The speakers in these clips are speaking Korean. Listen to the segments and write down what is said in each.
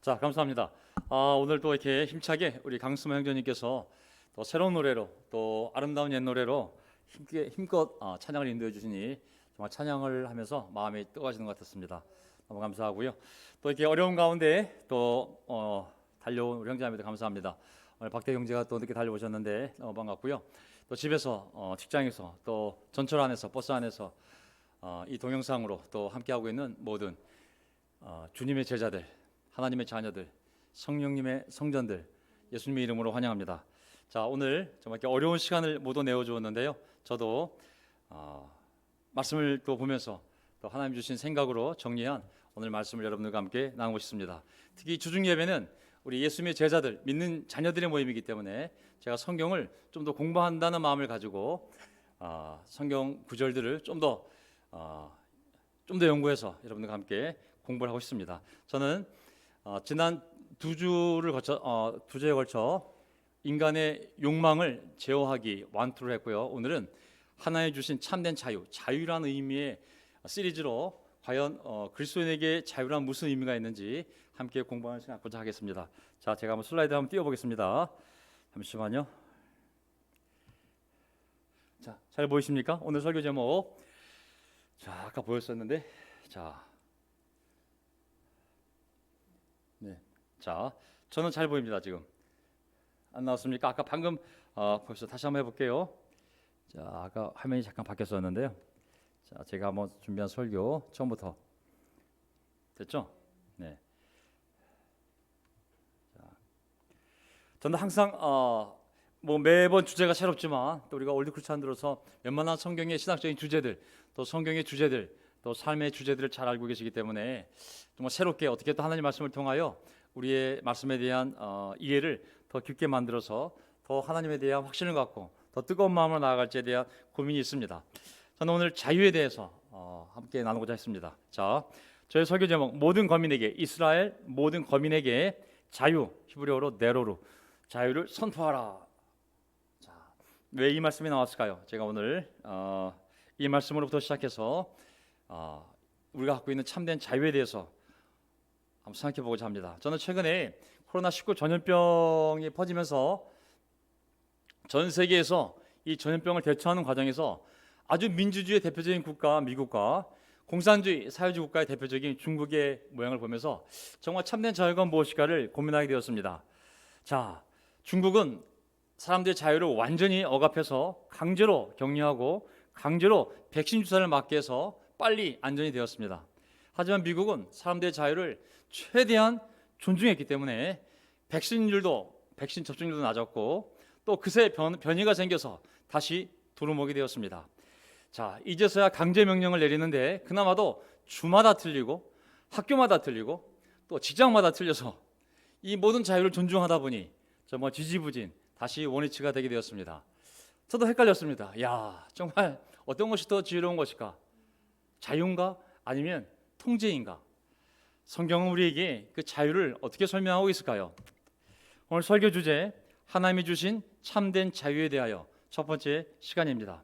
자, 감사합니다. 오늘 또 이렇게 힘차게 우리 강수마 형제님께서 또 새로운 노래로 또 아름다운 옛 노래로 힘껏 찬양을 인도해 주시니 정말 찬양을 하면서 마음이 뜨거워지는 것 같았습니다. 너무 감사하고요. 또 이렇게 어려운 가운데 또 달려온 우리 형제님들 감사합니다. 오늘 박대 형제가 또 늦게 달려오셨는데 너무 반갑고요. 또 집에서 직장에서 또 전철 안에서 버스 안에서 이 동영상으로 또 함께하고 있는 모든 주님의 제자들, 하나님의 자녀들, 성령님의 성전들, 예수님의 이름으로 환영합니다. 자, 오늘 정말 이렇게 어려운 시간을 모두 내어주었는데요. 저도 말씀을 또 보면서 또 하나님 주신 생각으로 정리한 오늘 말씀을 여러분들과 함께 나누고 싶습니다. 특히 주중 예배는 우리 예수님의 제자들, 믿는 자녀들의 모임이기 때문에 제가 성경을 좀 더 공부한다는 마음을 가지고 성경 구절들을 좀 더 연구해서 여러분들과 함께 공부를 하고 싶습니다. 저는 지난 두 주에 걸쳐 인간의 욕망을 제어하기 완투를 했고요. 오늘은 하나님 주신 참된 자유라는 의미의 시리즈로 과연 그리스도인에게 자유란 무슨 의미가 있는지 함께 공부하는 시간 갖고자 하겠습니다. 자, 제가 한번 슬라이드 한번 띄워보겠습니다. 잠시만요. 자, 잘 보이십니까? 오늘 설교 제목. 자, 아까 보였었는데, 자, 저는 잘 보입니다. 지금 안 나왔습니까? 아까 방금 벌써 다시 한번 해볼게요. 자, 아까 화면이 잠깐 바뀌었었는데요. 자, 제가 한번 준비한 설교 처음부터 됐죠? 네. 자, 저는 항상 뭐 매번 주제가 새롭지만 또 우리가 올드 크리스찬 들어서 웬만한 성경의 신학적인 주제들, 또 성경의 주제들, 또 삶의 주제들을 잘 알고 계시기 때문에 정말 새롭게 어떻게 또 하나님 말씀을 통하여 우리의 말씀에 대한 이해를 더 깊게 만들어서 더 하나님에 대한 확신을 갖고 더 뜨거운 마음으로 나아갈지에 대한 고민이 있습니다. 저는 오늘 자유에 대해서 함께 나누고자 했습니다. 자, 저의 설교 제목 모든 거민에게 이스라엘 모든 거민에게 자유, 히브리어로 네로루 자유를 선포하라. 자, 왜 이 말씀이 나왔을까요? 제가 오늘 이 말씀으로부터 시작해서 우리가 갖고 있는 참된 자유에 대해서 한번 생각해 보고자 합니다. 저는 최근에 코로나19 전염병이 퍼지면서 전 세계에서 이 전염병을 대처하는 과정에서 아주 민주주의의 대표적인 국가 미국과 공산주의 사회주의 국가의 대표적인 중국의 모양을 보면서 정말 참된 자유가 무엇일까를 고민하게 되었습니다. 자, 중국은 사람들의 자유를 완전히 억압해서 강제로 격리하고 강제로 백신 주사를 맞게 해서 빨리 안전이 되었습니다. 하지만 미국은 사람들의 자유를 최대한 존중했기 때문에 백신 접종률도 낮았고 또 그새 변이가 생겨서 다시 두루먹이 되었습니다. 자, 이제서야 강제 명령을 내리는데 그나마도 주마다 틀리고 학교마다 틀리고 또 직장마다 틀려서 이 모든 자유를 존중하다 보니 정말 지지부진 다시 원위치가 되게 되었습니다. 저도 헷갈렸습니다. 야, 정말 어떤 것이 더 지혜로운 것일까? 자유인가? 아니면 통제인가? 성경은 우리에게 그 자유를 어떻게 설명하고 있을까요? 오늘 설교 주제 하나님이 주신 참된 자유에 대하여 첫 번째 시간입니다.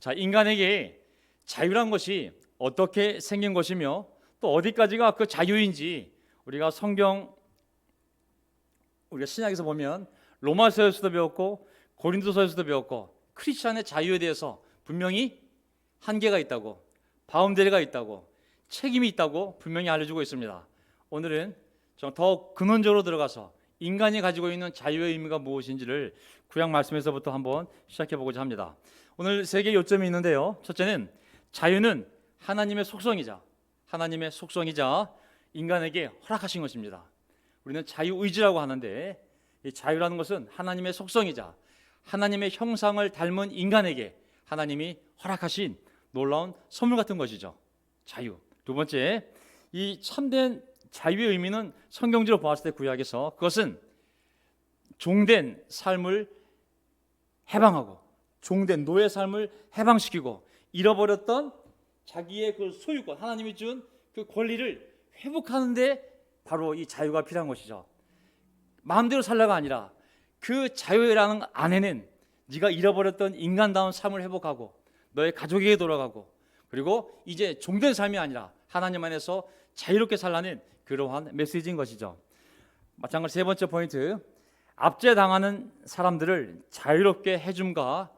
자, 인간에게 자유란 것이 어떻게 생긴 것이며 또 어디까지가 그 자유인지 우리가 우리가 신약에서 보면 로마서에서도 배웠고 고린도서에서도 배웠고 크리스천의 자유에 대해서 분명히 한계가 있다고, 바운더리가 있다고, 책임이 있다고 분명히 알려주고 있습니다. 오늘은 좀 더 근원적으로 들어가서 인간이 가지고 있는 자유의 의미가 무엇인지를 구약 말씀에서부터 한번 시작해 보고자 합니다. 오늘 세 개의 요점이 있는데요. 첫째는 자유는 하나님의 속성이자 인간에게 허락하신 것입니다. 우리는 자유의지라고 하는데 이 자유라는 것은 하나님의 속성이자 하나님의 형상을 닮은 인간에게 하나님이 허락하신 놀라운 선물 같은 것이죠. 자유. 두 번째, 이 참된 자유의 의미는 성경적으로 보았을 때 구약에서 그것은 종된 삶을 해방하고 종된 노예 삶을 해방시키고 잃어버렸던 자기의 그 소유권, 하나님이 준 그 권리를 회복하는 데 바로 이 자유가 필요한 것이죠. 마음대로 살라가 아니라 그 자유라는 안에는 네가 잃어버렸던 인간다운 삶을 회복하고 너의 가족에게 돌아가고 그리고 이제 종된 삶이 아니라 하나님 안에서 자유롭게 살라는 그러한 메시지인 것이죠. 마찬가지 세 번째 포인트, 압제당하는 사람들을 자유롭게 해줌과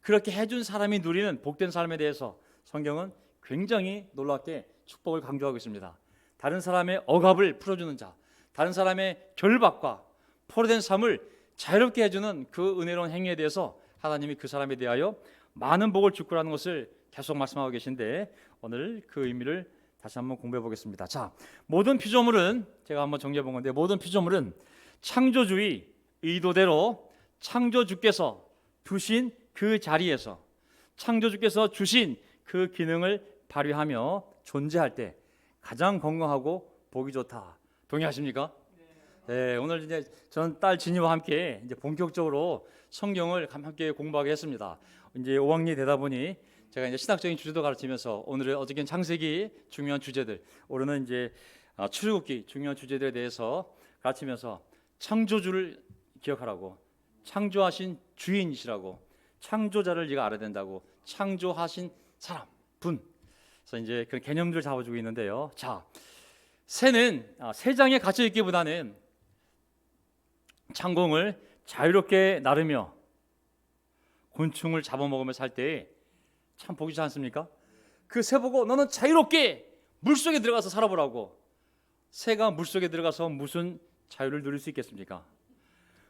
그렇게 해준 사람이 누리는 복된 삶에 대해서 성경은 굉장히 놀랍게 축복을 강조하고 있습니다. 다른 사람의 억압을 풀어주는 자, 다른 사람의 결박과 포로된 삶을 자유롭게 해주는 그 은혜로운 행위에 대해서 하나님이 그 사람에 대하여 많은 복을 주꾸라는 것을 계속 말씀하고 계신데, 오늘 그 의미를 다시 한번 공부해 보겠습니다. 자, 모든 피조물은, 제가 한번 정리해 본 건데, 모든 피조물은 창조주의 의도대로 창조주께서 두신 그 자리에서 창조주께서 주신 그 기능을 발휘하며 존재할 때 가장 건강하고 보기 좋다. 동의하십니까? 네, 오늘 이제 전 딸 진이와 함께 이제 본격적으로 성경을 함께 공부하게 했습니다. 이제 5학년이 되다 보니 제가 이제 신학적인 주제도 가르치면서 오늘은 어저께는 창세기 중요한 주제들, 오늘은 이제 출애굽기 중요한 주제들에 대해서 가르치면서 창조주를 기억하라고, 창조하신 주인이시라고, 창조자를 네가 알아야 된다고, 창조하신 사람, 분. 그래서 이제 그런 개념들을 잡아주고 있는데요. 자, 새는 새장에 갇혀 있기보다는 창공을 자유롭게 나르며 곤충을 잡아먹으며 살 때 참 보기 좋지 않습니까? 그 새 보고 너는 자유롭게 물속에 들어가서 살아보라고. 새가 물속에 들어가서 무슨 자유를 누릴 수 있겠습니까?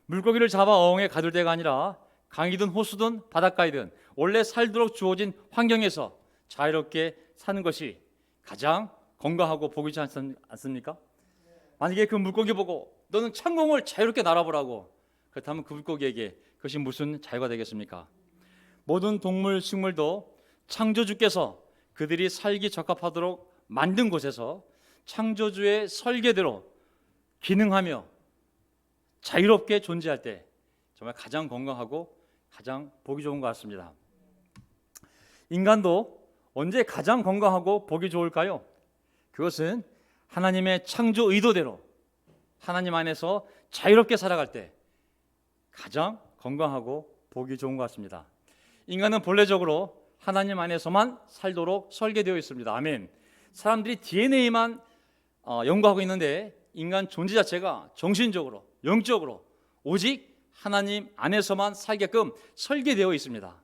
물고기를 잡아 어항에 가둘 때가 아니라 강이든 호수든 바닷가이든 원래 살도록 주어진 환경에서 자유롭게 사는 것이 가장 건강하고 보기 좋지 않습니까? 만약에 그 물고기 보고 너는 창공을 자유롭게 날아보라고, 그렇다면 그 물고기에게 그것이 무슨 자유가 되겠습니까? 모든 동물, 식물도 창조주께서 그들이 살기 적합하도록 만든 곳에서 창조주의 설계대로 기능하며 자유롭게 존재할 때 정말 가장 건강하고 가장 보기 좋은 것 같습니다. 인간도 언제 가장 건강하고 보기 좋을까요? 그것은 하나님의 창조 의도대로 하나님 안에서 자유롭게 살아갈 때 가장 건강하고 보기 좋은 것 같습니다. 인간은 본래적으로 하나님 안에서만 살도록 설계되어 있습니다. 아멘. 사람들이 DNA만 연구하고 있는데 인간 존재 자체가 정신적으로, 영적으로 오직 하나님 안에서만 살게끔 설계되어 있습니다.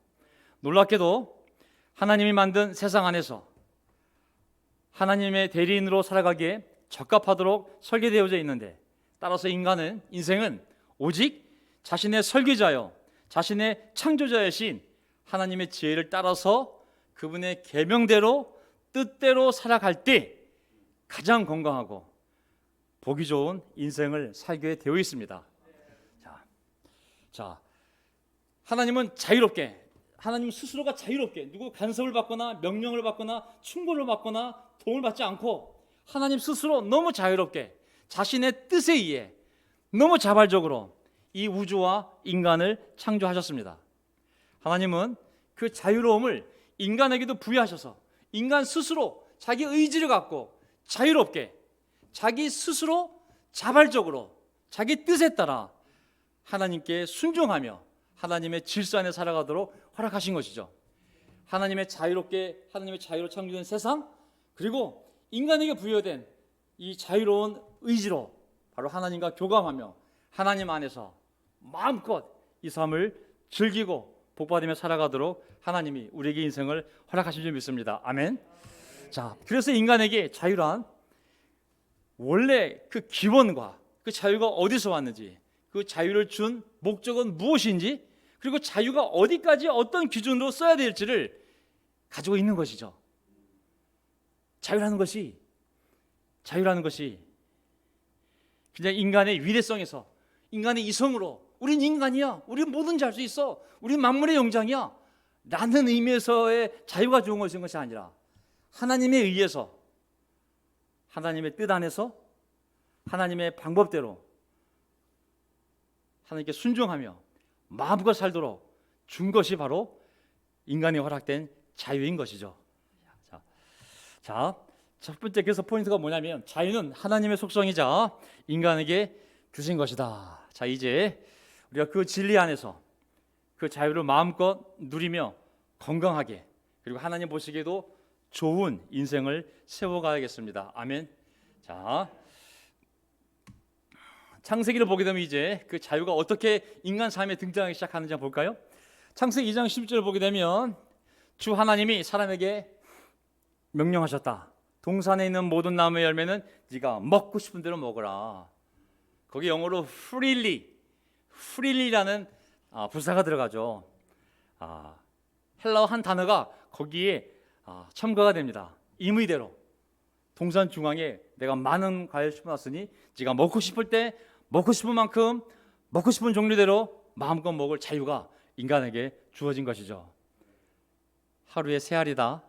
놀랍게도 하나님이 만든 세상 안에서 하나님의 대리인으로 살아가기에 적합하도록 설계되어져 있는데, 따라서 인생은 오직 자신의 설계자요, 자신의 창조자이신 하나님의 지혜를 따라서 그분의 계명대로 뜻대로 살아갈 때 가장 건강하고 보기 좋은 인생을 살게 되어 있습니다. 자, 하나님은 자유롭게, 하나님 스스로가 자유롭게 누구 간섭을 받거나 명령을 받거나 충고를 받거나 도움을 받지 않고 하나님 스스로 너무 자유롭게 자신의 뜻에 의해 너무 자발적으로 이 우주와 인간을 창조하셨습니다. 하나님은 그 자유로움을 인간에게도 부여하셔서 인간 스스로 자기 의지를 갖고 자유롭게 자기 스스로 자발적으로 자기 뜻에 따라 하나님께 순종하며 하나님의 질서 안에 살아가도록 허락하신 것이죠. 하나님의 자유로 창조된 세상, 그리고 인간에게 부여된 이 자유로운 의지로 바로 하나님과 교감하며 하나님 안에서 마음껏 이 삶을 즐기고 복받으며 살아가도록 하나님이 우리에게 인생을 허락하신 줄 믿습니다. 아멘. 자, 그래서 인간에게 자유란 원래 그 기원과 그 자유가 어디서 왔는지, 그 자유를 준 목적은 무엇인지, 그리고 자유가 어디까지 어떤 기준으로 써야 될지를 가지고 있는 것이죠. 자유라는 것이 그냥 인간의 위대성에서, 인간의 이성으로 우린 인간이야, 우린 뭐든지 할 수 있어, 우린 만물의 영장이야 라는 의미에서의 자유가 좋은 것이 아니라 하나님에 의해서, 하나님의 뜻 안에서 하나님의 방법대로 하나님께 순종하며 마음껏 살도록 준 것이 바로 인간에 허락된 자유인 것이죠. 자, 첫 번째 그래서 포인트가 뭐냐면 자유는 하나님의 속성이자 인간에게 주신 것이다. 자, 이제 우리가 그 진리 안에서 그 자유를 마음껏 누리며 건강하게, 그리고 하나님 보시기에도 좋은 인생을 세워가야겠습니다. 아멘. 자, 창세기를 보게 되면 이제 그 자유가 어떻게 인간 삶에 등장하기 시작하는지 한번 볼까요? 창세기 2장 10절을 보게 되면 주 하나님이 사람에게 명령하셨다. 동산에 있는 모든 나무의 열매는 네가 먹고 싶은 대로 먹어라. 거기 영어로 freely라는 부사가 들어가죠. 헬라어 한 단어가 거기에 첨가가 됩니다. 임의대로 동산 중앙에 내가 많은 과일을 심어놨으니 네가 먹고 싶을 때 먹고 싶은 만큼 먹고 싶은 종류대로 마음껏 먹을 자유가 인간에게 주어진 것이죠. 하루에 세 알이다.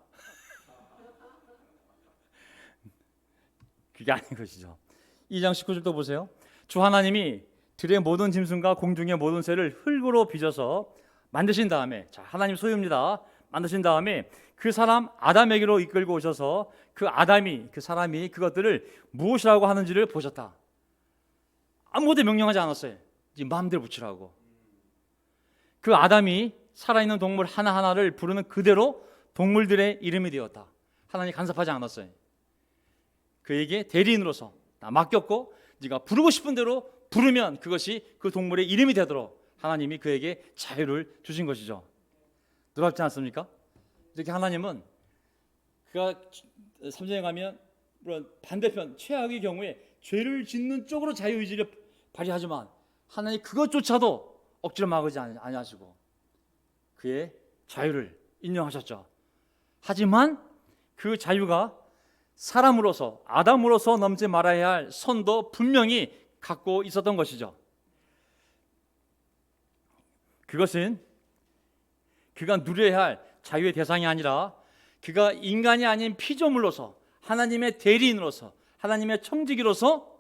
그게 아닌 것이죠. 2장 19절도 보세요. 주 하나님이 들의 모든 짐승과 공중의 모든 새를 흙으로 빚어서 만드신 다음에, 자, 하나님 소유입니다. 만드신 다음에 그 사람 아담에게로 이끌고 오셔서 그 아담이, 그 사람이 그것들을 무엇이라고 하는지를 보셨다. 아무것도 명령하지 않았어요. 네 마음대로 붙이라고. 그 아담이 살아있는 동물 하나하나를 부르는 그대로 동물들의 이름이 되었다. 하나님 간섭하지 않았어요. 그에게 대리인으로서 맡겼고 네가 부르고 싶은 대로 부르면 그것이 그 동물의 이름이 되도록 하나님이 그에게 자유를 주신 것이죠. 놀랍지 않습니까? 이렇게 하나님은 그가 3장에 가면 물론 반대편 최악의 경우에 죄를 짓는 쪽으로 자유의지를 발휘하지만 하나님 그것조차도 억지로 막으지 아니하시고 그의 자유를 인정하셨죠. 하지만 그 자유가 사람으로서 아담으로서 넘지 말아야 할 선도 분명히 갖고 있었던 것이죠. 그것은 그가 누려야 할 자유의 대상이 아니라 그가 인간이 아닌 피조물로서 하나님의 대리인으로서 하나님의 청지기로서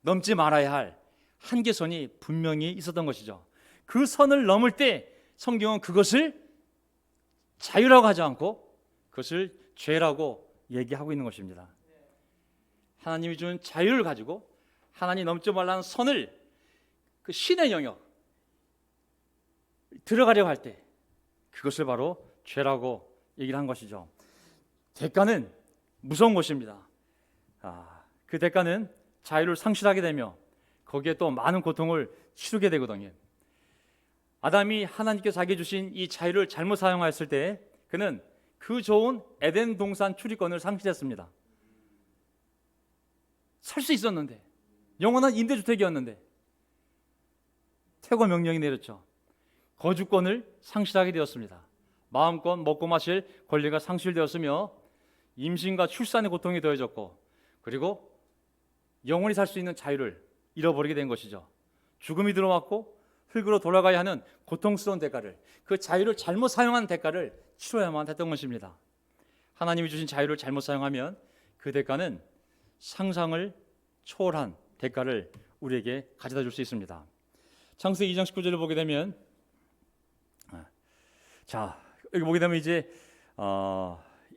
넘지 말아야 할 한계선이 분명히 있었던 것이죠. 그 선을 넘을 때 성경은 그것을 자유라고 하지 않고 그것을 죄라고 얘기하고 있는 것입니다. 하나님이 준 자유를 가지고 하나님 넘지 말라는 선을 그 신의 영역 들어가려고 할 때 그것을 바로 죄라고 얘기를 한 것이죠. 대가는 무서운 것입니다. 그 대가는 자유를 상실하게 되며 거기에 또 많은 고통을 치르게 되거든요. 아담이 하나님께 자기 주신 이 자유를 잘못 사용하였을 때 그는 그 좋은 에덴 동산 출입권을 상실했습니다. 살 수 있었는데 영원한 임대주택이었는데 퇴거 명령이 내렸죠. 거주권을 상실하게 되었습니다. 마음껏 먹고 마실 권리가 상실되었으며 임신과 출산의 고통이 더해졌고 그리고 영원히 살 수 있는 자유를 잃어버리게 된 것이죠. 죽음이 들어왔고 흙으로 돌아가야 하는 고통스러운 대가를 그 자유를 잘못 사용한 대가를 치러야만 했던 것입니다. 하나님이 주신 자유를 잘못 사용하면 그 대가는 상상을 초월한 대가를 우리에게 가져다 줄 수 있습니다. 창세기 2장 19절을 보게 되면 자 여기 보게 되면 이제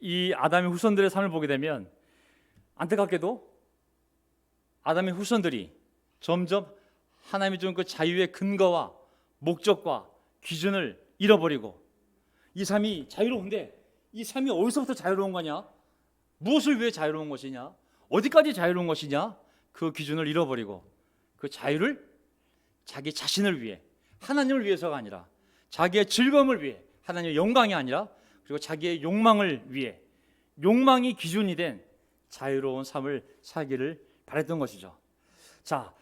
이 아담의 후손들의 삶을 보게 되면 안타깝게도 아담의 후손들이 점점 하나님이 준 그 자유의 근거와 목적과 기준을 잃어버리고 이 삶이 자유로운데 이 삶이 어디서부터 자유로운 거냐? 무엇을 위해 자유로운 것이냐? 어디까지 자유로운 것이냐? 그 기준을 잃어버리고 그 자유를 자기 자신을 위해 하나님을 위해서가 아니라 자기의 즐거움을 위해 하나님의 영광이 아니라 그리고 자기의 욕망을 위해 욕망이 기준이 된 자유로운 삶을 살기를 바랬던 것이죠. 자,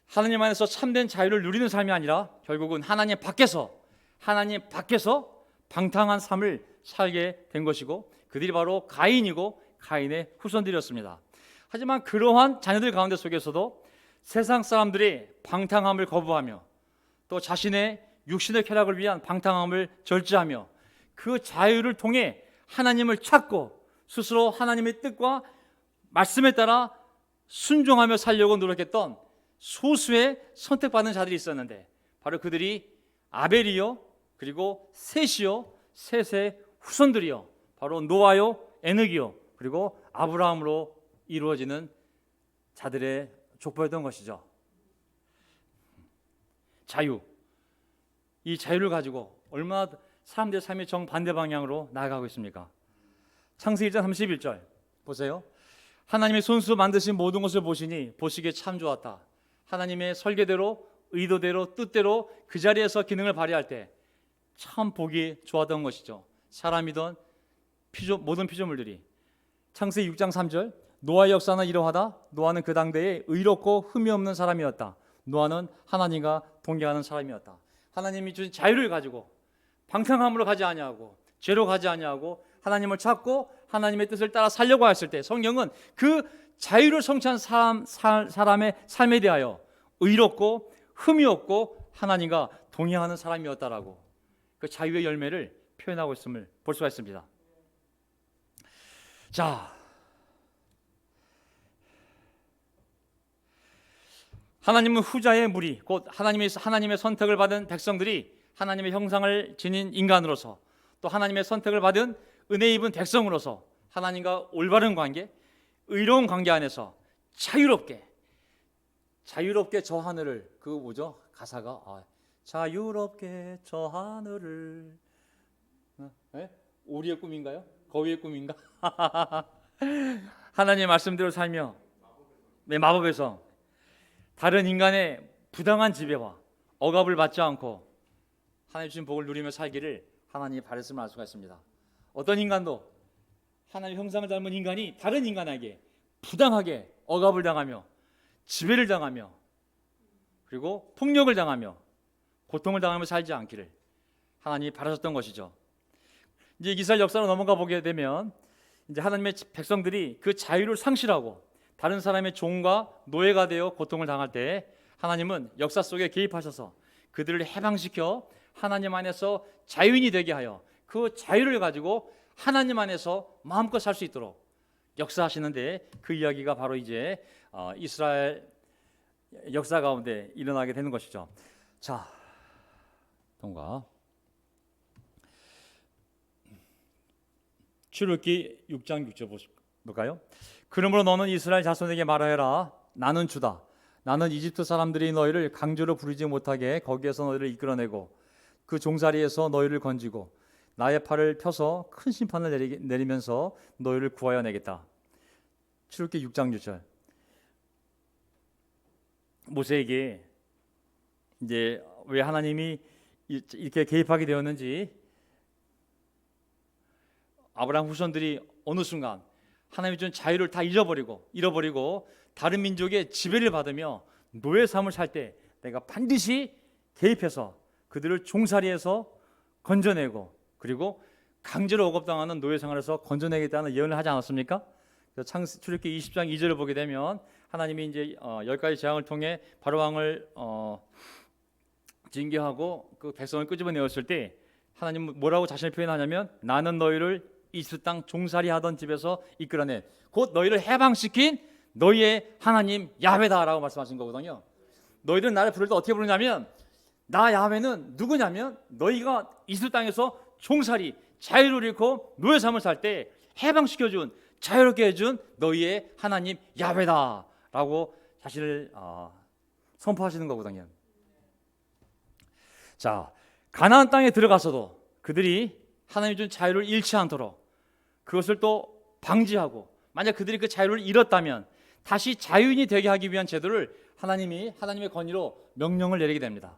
하나님 안에서 참된 자유를 누리는 삶이 아니라 결국은 하나님 밖에서 방탕한 삶을 살게 된 것이고 그들이 바로 가인이고 가인의 후손들이었습니다. 하지만 그러한 자녀들 가운데 속에서도 세상 사람들이 방탕함을 거부하며 또 자신의 육신의 쾌락을 위한 방탕함을 절제하며 그 자유를 통해 하나님을 찾고 스스로 하나님의 뜻과 말씀에 따라 순종하며 살려고 노력했던 소수의 선택받은 자들이 있었는데 바로 그들이 아벨이요 그리고 셋이요 셋의 후손들이요 바로 노아요 에녹이요 그리고 아브라함으로 이루어지는 자들의 족보였던 것이죠. 자유, 이 자유를 가지고 얼마나 사람들의 삶이 정반대 방향으로 나아가고 있습니까? 창세기 1장 31절 보세요. 하나님의 손수 만드신 모든 것을 보시니 보시기에 참 좋았다. 하나님의 설계대로, 의도대로, 뜻대로 그 자리에서 기능을 발휘할 때 참 보기 좋았던 것이죠. 사람이든 모든 피조물들이. 창세기 6장 3절, 노아의 역사는 이러하다. 노아는 그 당대에 의롭고 흠이 없는 사람이었다. 노아는 하나님과 동행하는 사람이었다. 하나님이 주신 자유를 가지고 방탕함으로 가지 아니하고 죄로 가지 아니하고 하나님을 찾고 하나님의 뜻을 따라 살려고 했을 때 성경은 그 자유를 성취한 사람의 삶에 대하여 의롭고 흠이 없고 하나님과 동행하는 사람이었다라고 그 자유의 열매를 표현하고 있음을 볼 수가 있습니다. 자, 하나님은 후자의 무리, 곧 하나님의 선택을 받은 백성들이 하나님의 형상을 지닌 인간으로서 또 하나님의 선택을 받은 은혜 입은 백성으로서 하나님과 올바른 관계, 의로운 관계 안에서 자유롭게 저 하늘을, 그 뭐죠? 가사가 자유롭게 저 하늘을, 오리의 꿈인가요? 거위의 꿈인가? 하나님의 말씀대로 살며 마법에서 다른 인간의 부당한 지배와 억압을 받지 않고 하나님 주신 복을 누리며 살기를 하나님이 바랬음을 알 수가 있습니다. 어떤 인간도 하나님의 형상을 닮은 인간이 다른 인간에게 부당하게 억압을 당하며 지배를 당하며 그리고 폭력을 당하며 고통을 당하며 살지 않기를 하나님이 바라셨던 것이죠. 이제 이스라엘 역사로 넘어가 보게 되면 이제 하나님의 백성들이 그 자유를 상실하고 다른 사람의 종과 노예가 되어 고통을 당할 때 하나님은 역사 속에 개입하셔서 그들을 해방시켜 하나님 안에서 자유인이 되게 하여 그 자유를 가지고 하나님 안에서 마음껏 살 수 있도록 역사하시는데 그 이야기가 바로 이제 이스라엘 역사 가운데 일어나게 되는 것이죠. 자, 통과. 출애굽기 6장 6절 볼까요? 그러므로 너는 이스라엘 자손에게 말하여라. 나는 주다. 나는 이집트 사람들이 너희를 강제로 부르지 못하게 거기에서 너희를 이끌어내고 그 종살이에서 너희를 건지고 나의 팔을 펴서 큰 심판을 내리면서 너희를 구하여 내겠다. 출애굽기 6장 6절. 모세에게 이제 왜 하나님이 이렇게 개입하게 되었는지, 아브라함 후손들이 어느 순간 하나님이 준 자유를 다 잃어버리고 다른 민족의 지배를 받으며 노예 삶을 살 때 내가 반드시 개입해서 그들을 종살이에서 건져내고 그리고 강제로 억압당하는 노예 생활에서 건져내겠다는 예언을 하지 않았습니까? 출애굽기 20장 2절을 보게 되면 하나님이 이제 10가지 재앙을 통해 바로 왕을 징계하고 그 백성을 끄집어내었을 때 하나님은 뭐라고 자신을 표현하냐면 나는 너희를 이집트 땅 종살이 하던 집에서 이끌어내 곧 너희를 해방시킨 너희의 하나님 야훼다라고 말씀하신 거거든요. 너희들은 나를 부를 때 어떻게 부르냐면 나 야훼는 누구냐면 너희가 이집트 땅에서 종살이 자유를 잃고 노예 삶을 살 때 해방시켜준 자유롭게 해준 너희의 하나님 야훼다라고 자신을 선포하시는 거거든요. 자, 가나안 땅에 들어가서도 그들이 하나님이 준 자유를 잃지 않도록 그것을 또 방지하고 만약 그들이 그 자유를 잃었다면 다시 자유인이 되게 하기 위한 제도를 하나님이 하나님의 권위로 명령을 내리게 됩니다.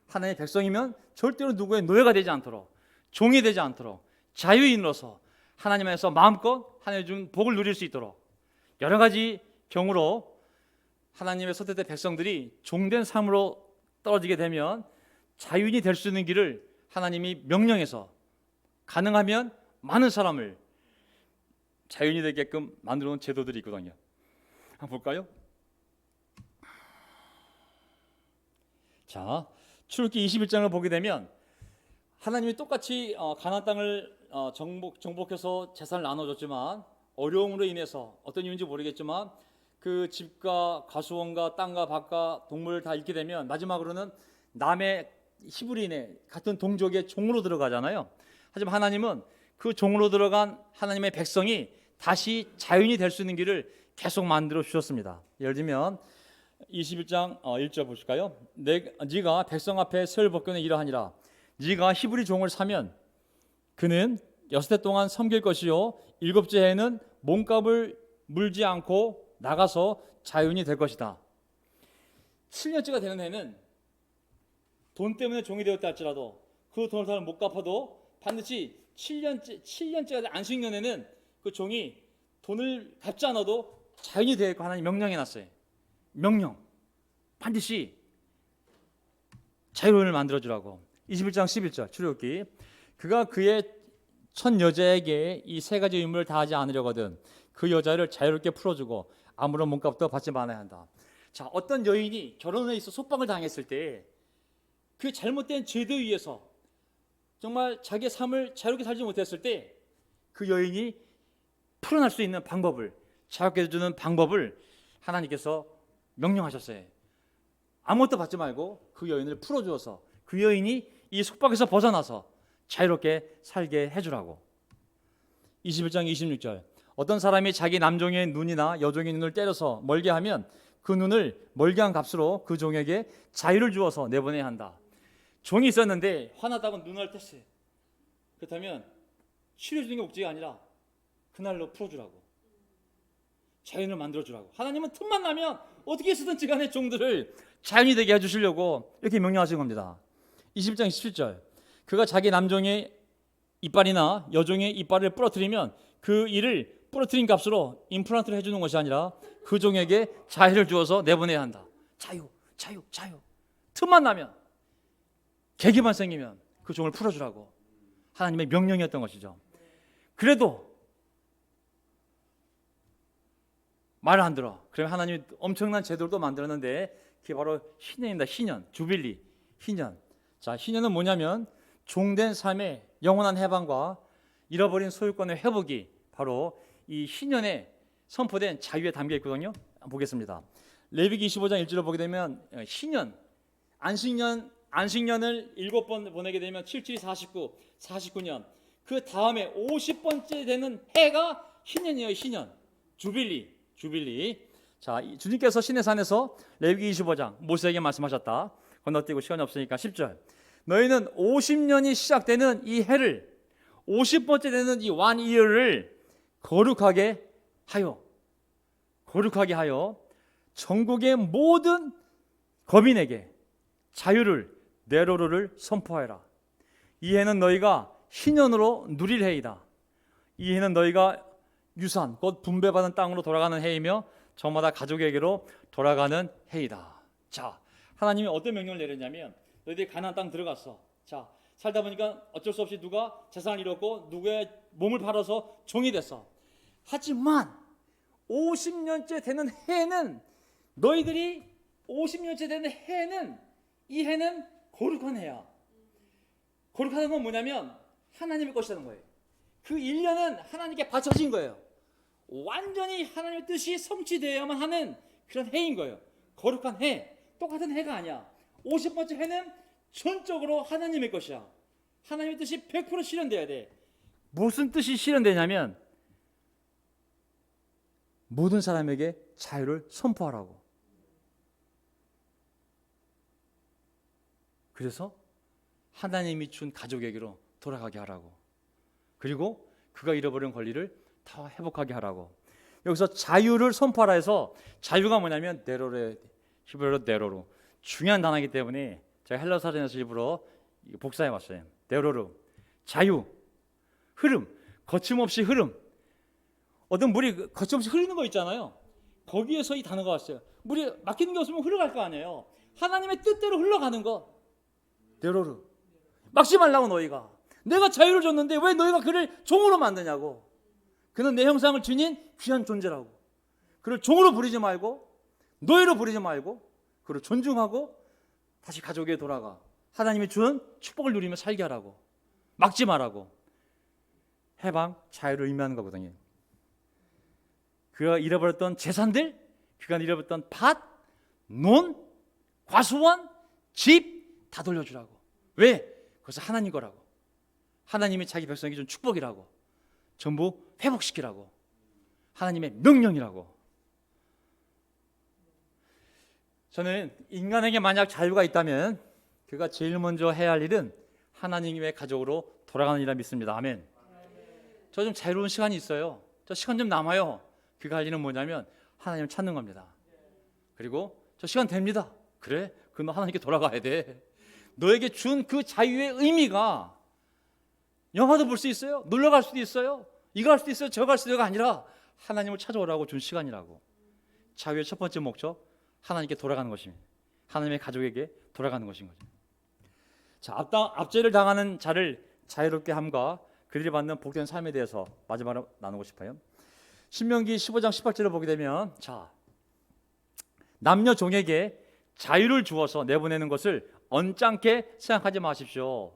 하나님의 백성이면 절대로 누구의 노예가 되지 않도록 종이 되지 않도록 자유인으로서 하나님 안에서 마음껏 하나님의 준 복을 누릴 수 있도록 여러 가지 경우로 하나님의 선택된 백성들이 종된 삶으로 떨어지게 되면 자유인이 될 수 있는 길을 하나님이 명령해서 가능하면 많은 사람을 자유인이 되게끔 만들어 놓은 제도들이 있거든요. 한번 볼까요? 자, 출애굽기 21장을 보게 되면 하나님이 똑같이 가나안 땅을 정복해서 재산을 나눠줬지만 어려움으로 인해서 어떤 이유인지 모르겠지만 그 집과 가수원과 땅과 밭과 동물을 다 잃게 되면 마지막으로는 남의 히브리인의 같은 동족의 종으로 들어가잖아요. 하지만 하나님은 그 종으로 들어간 하나님의 백성이 다시 자유인이 될 수 있는 길을 계속 만들어 주셨습니다. 예를 들면 21장 1절 보실까요? 네가 백성 앞에 설 벗겨내 이러하니라. 네가 히브리 종을 사면 그는 6해 동안 섬길 것이요 7째 해에는 몸값을 물지 않고 나가서 자유인이 될 것이다. 7년째가 되는 해는 돈 때문에 종이 되었다 할지라도 그 돈을 다 못 갚아도 반드시 7년째가 안식년에는 그 종이 돈을 갚지 않아도 자연이 되어 있고 하나님 명령해 놨어요. 명령. 반드시 자유를 만들어 주라고. 21장 11절 출애굽기. 그가 그의 첫 여자에게 이 세 가지 의무를 다하지 않으려거든 그 여자를 자유롭게 풀어주고 아무런 몸값도 받지 말아야 한다. 자, 어떤 여인이 결혼에 있어 속박을 당했을 때 그 잘못된 제도에 의해서 정말 자기의 삶을 자유롭게 살지 못했을 때 그 여인이 풀어날 수 있는 방법을, 자유롭게 해주는 방법을 하나님께서 명령하셨어요. 아무것도 받지 말고 그 여인을 풀어주어서 그 여인이 이 속박에서 벗어나서 자유롭게 살게 해주라고. 21장 26절 어떤 사람이 자기 남종의 눈이나 여종의 눈을 때려서 멀게 하면 그 눈을 멀게 한 값으로 그 종에게 자유를 주어서 내보내야 한다. 종이 있었는데 화나다고 눈을 뗐어요. 그렇다면 치료해주는 게 목적이 아니라 그날로 풀어주라고, 자연을 만들어주라고. 하나님은 틈만 나면 어떻게 해서든지 간에 종들을 자연이 되게 해주시려고 이렇게 명령하신 겁니다. 21장 17절 그가 자기 남종의 이빨이나 여종의 이빨을 부러뜨리면 그 이를 부러뜨린 값으로 임플란트를 해주는 것이 아니라 그 종에게 자유를 주어서 내보내야 한다. 자유. 틈만 나면, 계기만 생기면 그 종을 풀어주라고 하나님의 명령이었던 것이죠. 그래도 말을 안 들어. 그러면 하나님이 엄청난 제도를 또 만들었는데 그게 바로 희년입니다. 희년, 주빌리, 희년. 자, 희년은 뭐냐면 종된 삶의 영원한 해방과 잃어버린 소유권의 회복이 바로 이 희년에 선포된 자유에 담겨 있거든요. 보겠습니다. 레위기 25장 1절을 보게 되면 희년, 안식년을 7번 보내게 되면 77, 49, 49년. 그 다음에 50번째 되는 해가 희년이에요. 희년, 주빌리. 자, 주님께서 시내산에서 레위기 25장 모세에게 말씀하셨다. 건너뛰고 시간이 없으니까 10절. 너희는 50년이 시작되는 이 해를 50번째 되는 이 완이어를 거룩하게 하여 전국의 모든 거민에게 자유를 네로루를 선포하여라. 이 해는 너희가 희년으로 누릴 해이다. 이 해는 너희가 유산 곧 분배받은 땅으로 돌아가는 해이며 저마다 가족에게로 돌아가는 해이다. 자, 하나님이 어떤 명령을 내렸냐면 너희들이 가나안 땅 들어갔어. 자, 살다 보니까 어쩔 수 없이 누가 재산을 잃었고 누구의 몸을 팔아서 종이 됐어. 하지만 50년째 되는 해는 너희들이 50년째 되는 해는 이 해는 거룩한 해야. 거룩하다는 건 뭐냐면 하나님의 것이라는 거예요. 그 1년은 하나님께 바쳐진 거예요. 완전히 하나님의 뜻이 성취되어야만 하는 그런 해인 거예요. 거룩한 해. 똑같은 해가 아니야. 50번째 해는 전적으로 하나님의 것이야. 하나님의 뜻이 100% 실현돼야 돼. 무슨 뜻이 실현되냐면 모든 사람에게 자유를 선포하라고. 그래서 하나님이 준 가족에게로 돌아가게 하라고. 그리고 그가 잃어버린 권리를 다 회복하게 하라고. 여기서 자유를 선포하라 해서 자유가 뭐냐면 네로레, 히브리어로 네로로. 중요한 단어이기 때문에 제가 헬라어 사전에서 일부러 복사해 왔어요. 네로로. 자유, 흐름, 거침없이 흐름. 어떤 물이 거침없이 흐르는 거 있잖아요. 거기에서 이 단어가 왔어요. 물이 막히는 게 없으면 흘러갈 거 아니에요. 하나님의 뜻대로 흘러가는 거. 네로로. 막지 말라고 너희가. 내가 자유를 줬는데 왜 너희가 그를 종으로 만드냐고. 그는 내 형상을 지닌 귀한 존재라고. 그를 종으로 부리지 말고 너희로 부리지 말고 그를 존중하고 다시 가족에게 돌아가. 하나님이 준 축복을 누리며 살게 하라고. 막지 말라고. 해방, 자유를 의미하는 거거든요. 그가 잃어버렸던 재산들, 그가 잃어버렸던 밭, 논, 과수원, 집 다 돌려주라고. 왜? 그것은 하나님 거라고. 하나님이 자기 백성에게 준 축복이라고. 전부 회복시키라고. 하나님의 명령이라고. 저는 인간에게 만약 자유가 있다면 그가 제일 먼저 해야 할 일은 하나님의 가족으로 돌아가는 일이라 믿습니다. 아멘. 저 좀 자유로운 시간이 있어요. 저 시간 좀 남아요. 그가 할 일은 뭐냐면 하나님을 찾는 겁니다. 그리고 저 시간 됩니다. 그래? 그럼 너 하나님께 돌아가야 돼. 너에게 준 그 자유의 의미가 영화도 볼 수 있어요. 놀러 갈 수도 있어요. 이거 할 수도 있어요. 저거 할 수도 있어가 아니라 하나님을 찾아오라고 준 시간이라고. 자유의 첫 번째 목적, 하나님께 돌아가는 것입니다. 하나님의 가족에게 돌아가는 것인 거죠. 자, 압제를 당하는 자를 자유롭게 함과 그들이 받는 복된 삶에 대해서 마지막으로 나누고 싶어요. 신명기 15장 18절을 보게 되면, 자, 남녀 종에게 자유를 주어서 내보내는 것을 언짢게 생각하지 마십시오.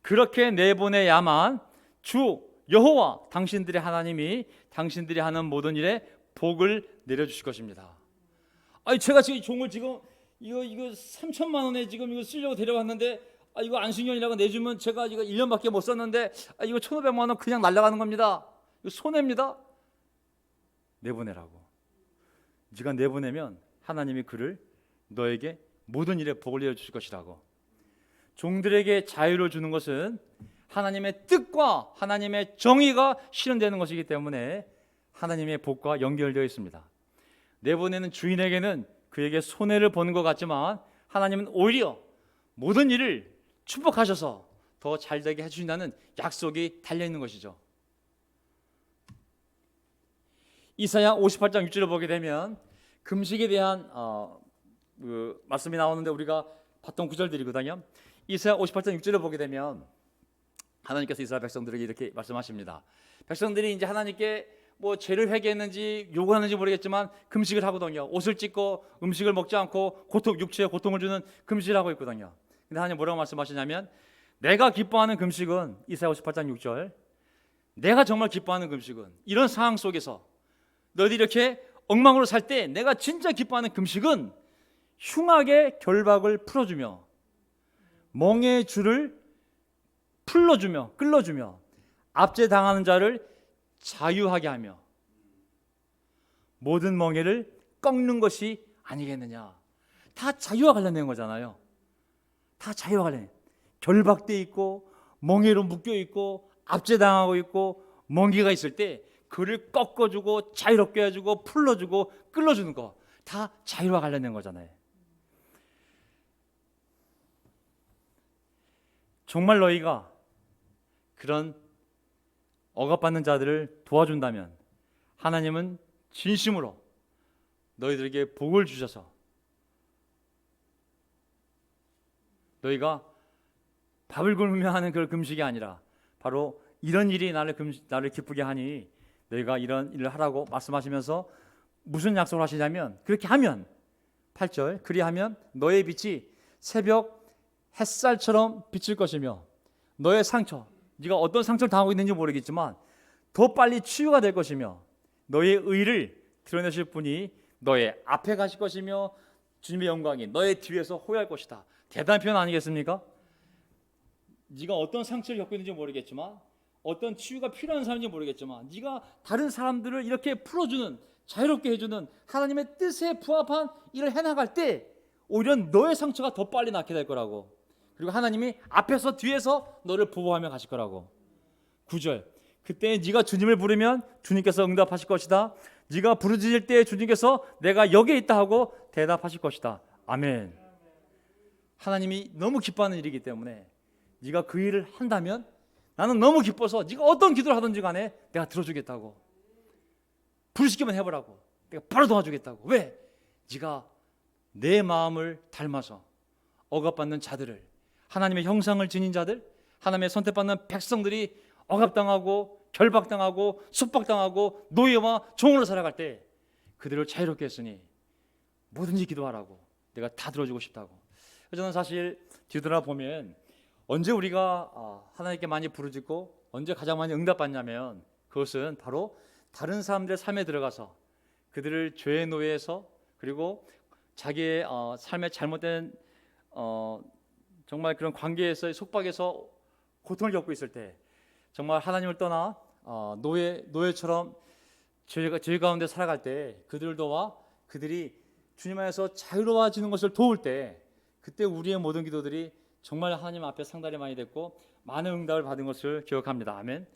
그렇게 내보내야만 주 여호와 당신들의 하나님이 당신들이 하는 모든 일에 복을 내려주실 것입니다. 아니, 제가 지금 종을 지금 이거 3천만 원에 지금 이거 쓰려고 데려왔는데, 이거 안승연이라고 내주면 제가 이거 1년밖에 못 썼는데, 이거 1,500만 원 그냥 날아가는 겁니다. 이거 손해입니다. 내보내라고. 네가 내보내면 하나님이 그를 너에게 모든 일에 복을 내려주실 것이라고. 종들에게 자유를 주는 것은 하나님의 뜻과 하나님의 정의가 실현되는 것이기 때문에 하나님의 복과 연결되어 있습니다. 내보내는 주인에게는 그에게 손해를 보는 것 같지만 하나님은 오히려 모든 일을 축복하셔서 더 잘되게 해주신다는 약속이 달려있는 것이죠. 이사야 58장 6절을 보게 되면 금식에 대한 말씀이 나오는데 우리가 봤던 구절들이거든요. 이사야 58장 6절을 보게 되면 하나님께서 이스라엘 백성들에게 이렇게 말씀하십니다. 백성들이 이제 하나님께 뭐 죄를 회개했는지 요구하는지 모르겠지만 금식을 하거든요. 옷을 찢고 음식을 먹지 않고 육체에 고통을 주는 금식을 하고 있거든요. 근데 하나님 뭐라고 말씀하시냐면, 내가 기뻐하는 금식은, 이사야 58장 6절, 내가 정말 기뻐하는 금식은, 이런 상황 속에서 너희들이 이렇게 엉망으로 살 때 내가 진짜 기뻐하는 금식은 흉악의 결박을 풀어주며 멍의 줄을 풀어주며 끌어주며 압제당하는 자를 자유하게 하며 모든 멍에를 꺾는 것이 아니겠느냐. 다 자유와 관련된 거잖아요. 다 자유와 관련. 결박돼 있고 멍에로 묶여 있고 압제당하고 있고 멍에가 있을 때 그를 꺾어주고 자유롭게 해주고 풀어주고 끌어주는 거 다 자유와 관련된 거잖아요. 정말 너희가 그런 억압받는 자들을 도와준다면 하나님은 진심으로 너희들에게 복을 주셔서 너희가 밥을 굶으며 하는 그 금식이 아니라 바로 이런 일이 나를 기쁘게 하니 너희가 이런 일을 하라고 말씀하시면서 무슨 약속을 하시냐면, 그렇게 하면 8절, 그리하면 너의 빛이 새벽 햇살처럼 비칠 것이며 너의 상처, 네가 어떤 상처를 당하고 있는지 모르겠지만 더 빨리 치유가 될 것이며 너의 의를 드러내실 분이 너의 앞에 가실 것이며 주님의 영광이 너의 뒤에서 호위할 것이다. 대단한 표현 아니겠습니까? 네가 어떤 상처를 겪고 있는지 모르겠지만, 어떤 치유가 필요한 사람인지 모르겠지만, 네가 다른 사람들을 이렇게 풀어주는, 자유롭게 해주는 하나님의 뜻에 부합한 일을 해나갈 때 오히려 너의 상처가 더 빨리 낫게 될 거라고. 그리고 하나님이 앞에서 뒤에서 너를 보호하며 가실 거라고. 9절, 그때 네가 주님을 부르면 주님께서 응답하실 것이다. 네가 부르짖을 때 주님께서 내가 여기에 있다 하고 대답하실 것이다. 아멘. 하나님이 너무 기뻐하는 일이기 때문에 네가 그 일을 한다면 나는 너무 기뻐서 네가 어떤 기도를 하든지 간에 내가 들어주겠다고. 부르시기만 해보라고. 내가 바로 도와주겠다고. 왜? 네가 내 마음을 닮아서 억압받는 자들을, 하나님의 형상을 지닌 자들, 하나님의 선택받는 백성들이 억압당하고 결박당하고 숙박당하고 노예와 종으로 살아갈 때 그들을 자유롭게 했으니 뭐든지 기도하라고. 내가 다 들어주고 싶다고. 저는 사실 뒤돌아보면 언제 우리가 하나님께 많이 부르짖고 언제 가장 많이 응답받냐면, 그것은 바로 다른 사람들의 삶에 들어가서 그들을 죄의 노예에서, 그리고 자기의 삶의 잘못된 정말 그런 관계에서의 속박에서 고통을 겪고 있을 때 정말 하나님을 떠나 노예처럼 죄 가운데 살아갈 때 그들을 도와 그들이 주님 안에서 자유로워지는 것을 도울 때, 그때 우리의 모든 기도들이 정말 하나님 앞에 상달이 많이 됐고 많은 응답을 받은 것을 기억합니다. 아멘.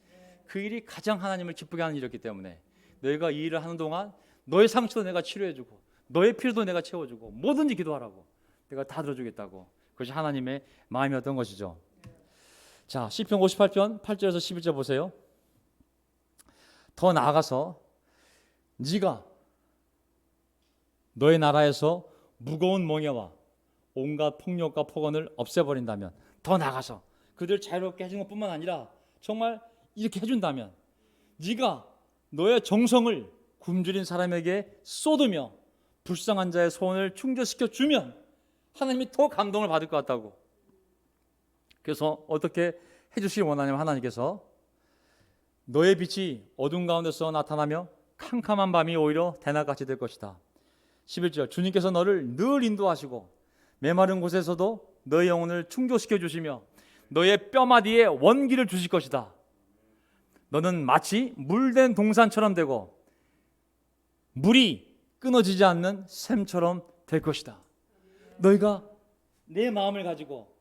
그 일이 가장 하나님을 기쁘게 하는 일이었기 때문에 너희가 이 일을 하는 동안 너의 상처도 내가 치료해주고 너의 필요도 내가 채워주고 뭐든지 기도하라고. 내가 다 들어주겠다고. 그것이 하나님의 마음이었던 것이죠. 자, 시편 58편 8절에서 11절 보세요. 더 나아가서 네가 너의 나라에서 무거운 멍에와 온갖 폭력과 폭언을 없애버린다면, 더 나아가서 그들 자유롭게 해준 것뿐만 아니라 정말 이렇게 해준다면, 네가 너의 정성을 굶주린 사람에게 쏟으며 불쌍한 자의 소원을 충족시켜 주면 하나님이 더 감동을 받을 것 같다고. 그래서 어떻게 해주시기 원하냐면, 하나님께서 너의 빛이 어둠 가운데서 나타나며 캄캄한 밤이 오히려 대낮같이 될 것이다. 11절, 주님께서 너를 늘 인도하시고 메마른 곳에서도 너의 영혼을 충족시켜 주시며 너의 뼈마디에 원기를 주실 것이다. 너는 마치 물된 동산처럼 되고 물이 끊어지지 않는 샘처럼 될 것이다. 너희가 내 마음을 가지고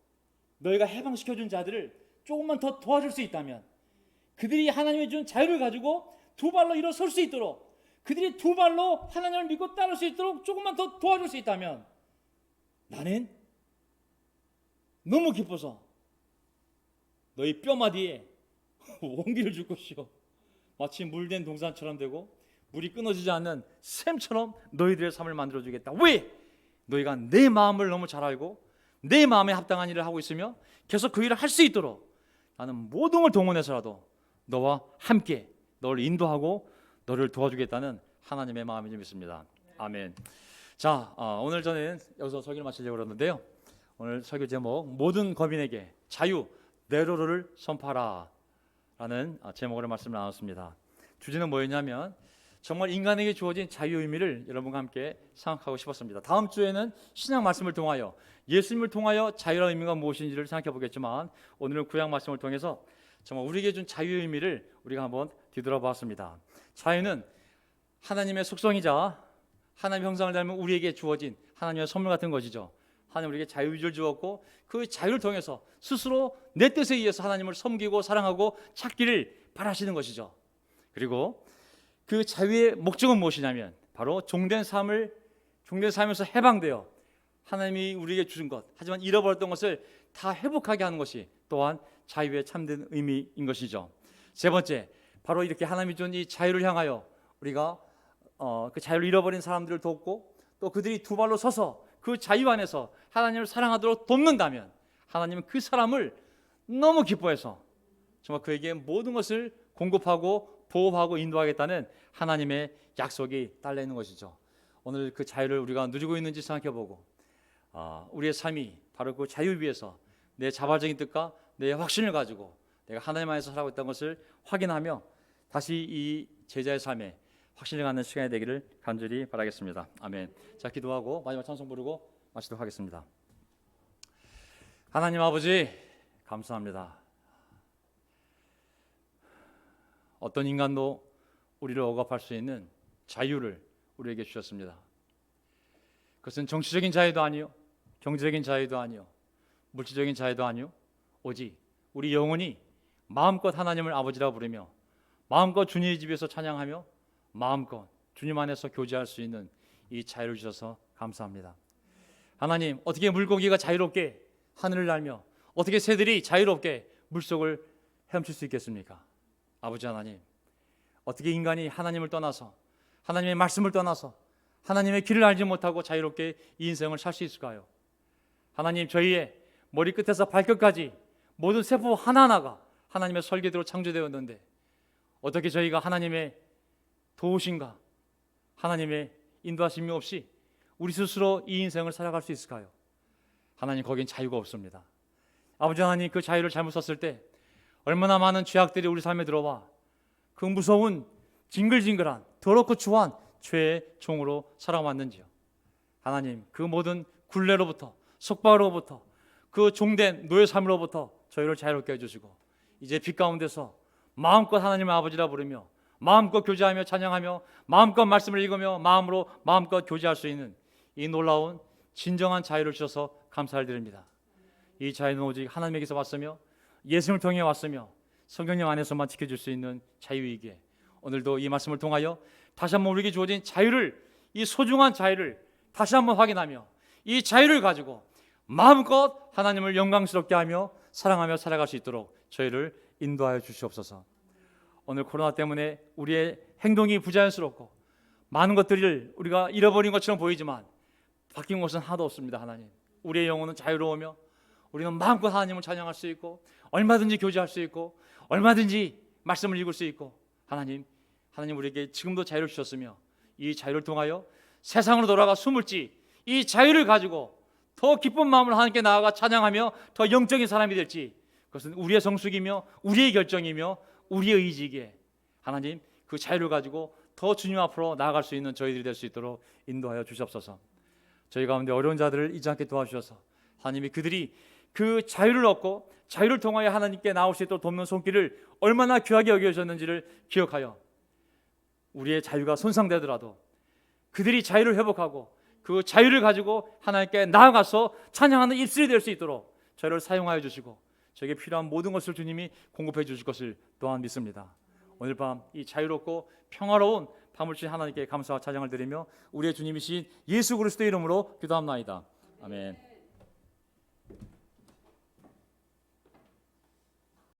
너희가 해방시켜준 자들을 조금만 더 도와줄 수 있다면, 그들이 하나님이 준 자유를 가지고 두 발로 일어설 수 있도록, 그들이 두 발로 하나님을 믿고 따를 수 있도록 조금만 더 도와줄 수 있다면, 나는 너무 기뻐서 너희 뼈마디에 원기를 줄 것이요, 마치 물된 동산처럼 되고 물이 끊어지지 않는 샘처럼 너희들의 삶을 만들어주겠다. 왜? 너희가 내 마음을 너무 잘 알고 내 마음에 합당한 일을 하고 있으며 계속 그 일을 할 수 있도록 나는 모든 걸 동원해서라도 너와 함께 너를 인도하고 너를 도와주겠다는 하나님의 마음이 좀 있습니다. 아멘. 자, 오늘 저는 여기서 설교를 마치려고 그러는데요. 오늘 설교 제목, 모든 거민에게 자유 네로를 선포하라 라는 제목으로 말씀을 나눴습니다. 주제는 뭐였냐면, 정말 인간에게 주어진 자유의 의미를 여러분과 함께 생각하고 싶었습니다. 다음 주에는 신약 말씀을 통하여 예수님을 통하여 자유라는 의미가 무엇인지를 생각해 보겠지만, 오늘은 구약 말씀을 통해서 정말 우리에게 준 자유의 의미를 우리가 한번 뒤돌아보았습니다. 자유는 하나님의 속성이자 하나님의 형상을 닮은 우리에게 주어진 하나님의 선물 같은 것이죠. 하나님 우리에게 자유의지를 주었고 그 자유를 통해서 스스로 내 뜻에 의해서 하나님을 섬기고 사랑하고 찾기를 바라시는 것이죠. 그리고 그 자유의 목적은 무엇이냐면, 바로 종된 삶에서 해방되어 하나님이 우리에게 주신 것, 하지만 잃어버렸던 것을 다 회복하게 하는 것이 또한 자유의 참된 의미인 것이죠. 세 번째, 바로 이렇게 하나님이 준 이 자유를 향하여 우리가 그 자유를 잃어버린 사람들을 돕고 또 그들이 두 발로 서서 그 자유 안에서 하나님을 사랑하도록 돕는다면, 하나님은 그 사람을 너무 기뻐해서 정말 그에게 모든 것을 공급하고 보호하고 인도하겠다는 하나님의 약속이 달려 있는 것이죠. 오늘 그 자유를 우리가 누리고 있는지 생각해보고, 우리의 삶이 바로 그 자유 위에서 내 자발적인 뜻과 내 확신을 가지고 내가 하나님 안에서 살아가고 있다는 것을 확인하며 다시 이 제자의 삶에 확신을 갖는 시간이 되기를 간절히 바라겠습니다. 아멘. 자, 기도하고 마지막 찬송 부르고 마치도록 하겠습니다. 하나님 아버지, 감사합니다. 어떤 인간도 우리를 억압할 수 있는 자유를 우리에게 주셨습니다. 그것은 정치적인 자유도 아니요, 경제적인 자유도 아니요, 물질적인 자유도 아니요, 오직 우리 영혼이 마음껏 하나님을 아버지라고 부르며 마음껏 주님의 집에서 찬양하며 마음껏 주님 안에서 교제할 수 있는 이 자유를 주셔서 감사합니다. 하나님, 어떻게 물고기가 자유롭게 하늘을 날며 어떻게 새들이 자유롭게 물속을 헤엄칠 수 있겠습니까? 아버지 하나님, 어떻게 인간이 하나님을 떠나서 하나님의 말씀을 떠나서 하나님의 길을 알지 못하고 자유롭게 이 인생을 살 수 있을까요? 하나님, 저희의 머리끝에서 발끝까지 모든 세포 하나하나가 하나님의 설계대로 창조되었는데 어떻게 저희가 하나님의 도우심과 하나님의 인도하심이 없이 우리 스스로 이 인생을 살아갈 수 있을까요? 하나님, 거긴 자유가 없습니다. 아버지 하나님, 그 자유를 잘못 썼을 때 얼마나 많은 죄악들이 우리 삶에 들어와 그 무서운 징글징글한 더럽고 추한 죄의 종으로 살아왔는지요. 하나님, 그 모든 굴레로부터 속박으로부터 그 종된 노예 삶으로부터 저희를 자유롭게 해주시고 이제 빛 가운데서 마음껏 하나님의 아버지라 부르며 마음껏 교제하며 찬양하며 마음껏 말씀을 읽으며 마음으로 마음껏 교제할 수 있는 이 놀라운 진정한 자유를 주셔서 감사를 드립니다. 이 자유는 오직 하나님에게서 왔으며 예수님을 통해 왔으며 성경님 안에서만 지켜줄 수 있는 자유이기에 오늘도 이 말씀을 통하여 다시 한번 우리에게 주어진 자유를, 이 소중한 자유를 다시 한번 확인하며 이 자유를 가지고 마음껏 하나님을 영광스럽게 하며 사랑하며 살아갈 수 있도록 저희를 인도하여 주시옵소서. 오늘 코로나 때문에 우리의 행동이 부자연스럽고 많은 것들을 우리가 잃어버린 것처럼 보이지만 바뀐 것은 하나도 없습니다. 하나님, 우리의 영혼은 자유로우며 우리는 마음껏 하나님을 찬양할 수 있고 얼마든지 교제할 수 있고 얼마든지 말씀을 읽을 수 있고 하나님 우리에게 지금도 자유를 주셨으며 이 자유를 통하여 세상으로 돌아가 숨을지 이 자유를 가지고 더 기쁜 마음으로 하나님께 나아가 찬양하며 더 영적인 사람이 될지 그것은 우리의 성숙이며 우리의 결정이며 우리의 의지이기에 하나님 그 자유를 가지고 더 주님 앞으로 나아갈 수 있는 저희들이 될 수 있도록 인도하여 주시옵소서. 저희 가운데 어려운 자들을 잊지 않게 도와주셔서 하나님이 그들이 그 자유를 얻고 자유를 통하여 하나님께 나올 수 있도록 돕는 손길을 얼마나 귀하게 여겨주셨는지를 기억하여 우리의 자유가 손상되더라도 그들이 자유를 회복하고 그 자유를 가지고 하나님께 나아가서 찬양하는 입술이 될 수 있도록 저희를 사용하여 주시고 저에게 필요한 모든 것을 주님이 공급해 주실 것을 또한 믿습니다. 오늘 밤 이 자유롭고 평화로운 밤을 주신 하나님께 감사와 찬양을 드리며 우리의 주님이신 예수 그리스도의 이름으로 기도합나이다. 아멘.